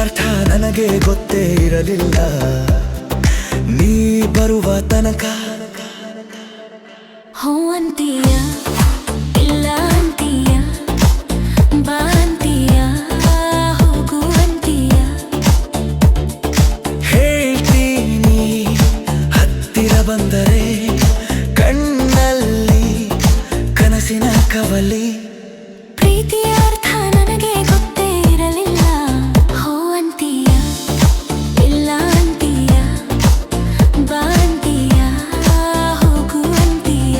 ಅರ್ಥ ನನಗೆ ಗೊತ್ತೇ ಇರಲಿಲ್ಲ ನೀ ಬರುವ ತನಕ ಹೋ ಅಂತೀಯ ಇಲ್ಲ ಅಂತೀಯ ಬಾ ಅಂತೀಯ ಹೋಗು ಅಂತೀಯ ಹೇಳ್ತೀನಿ ಹತ್ತಿರ ಬಂದರೆ ಕಣ್ಣಲ್ಲಿ ಕನಸಿನ ಕವಲಿ ಪ್ರೀತಿಯ ಅರ್ಥ ನನಗೆ ಗೊತ್ತೇ ಇರಲಿಲ್ಲ ಹೋ ಅಂತೀಯ ಇಲ್ಲ ಅಂತೀಯ ಬಾ ಅಂತೀಯ ಹೋಗು ಅಂತೀಯ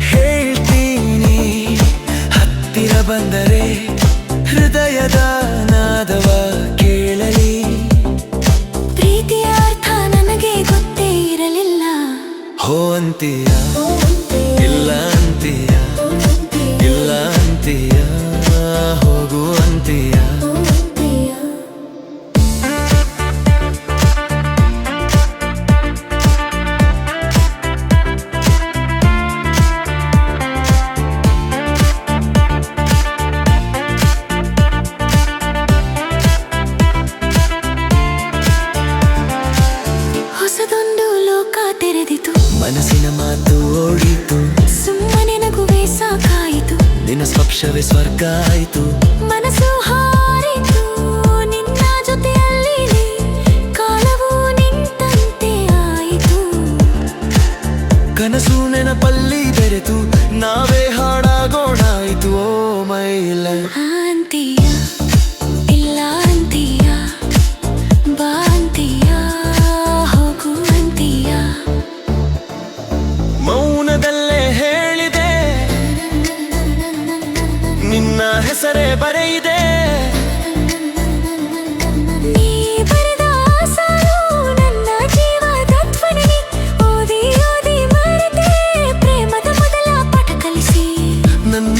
ಹೇಳ್ತೀನಿ ಹತ್ತಿರ ಬಂದರೆ ಹೃದಯದ ನಾದವ ಕೇಳಲಿ ಪ್ರೀತಿಯ ಅರ್ಥ ನನಗೆ ಗೊತ್ತೇ ಇರಲಿಲ್ಲ ಹೋ ಅಂತೀಯ ಇಲ್ಲ ಅಂತೀಯ ಇಲ್ಲ ಅಂತೀಯ ಹೋಗು ಅಂತೀಯ ಹೊಸದೊಂದು ಲೋಕ ತೆರೆದಿತು ಮನಸ್ಸಿನ ಮಾತು ಓಡಿತು ಸುಮ್ಮನೆ ನಗುವೆ ಸಾಕಾಯಿತು ನಿನ್ನ ಸ್ಪರ್ಶವೇ ಸ್ವರ್ಗ ಆಯಿತು ಮನಸ್ಸು ಹಾರಿತು ನಿನ್ನ ಜೊತೆಯಲ್ಲಿ ಕಾಲವು ನಿಂತಂತೆ ಆಯಿತು ಕನಸು ನೆನಪಲ್ಲಿ ಬೆರೆತು ನಾವೇ ಹಾಡಾಗೋಣಾಯಿತು ಓ ಮೈಲ ಅಂತೀಯ ಇಲ್ಲ ಅಂತೀಯ ಬಾ ಅಂತೀಯ ಹೋಗು ಅಂತೀಯ ಮೌನದಲ್ಲೇ ಹೇಳಿದೆ ನಿನ್ನ ಹೆಸರೇ ಬರೆಯಿದೆ ನೀ ಬರೆದ ಸಾಲು ನನ್ನ ಜೀವದ ಧ್ವನಿ ಓದಿ ಓದಿ ಮರೆತೆ ಪ್ರೇಮದ ಮೊದಲ ಪಾಠ ಕಲಿಸಿ ನನ್ನ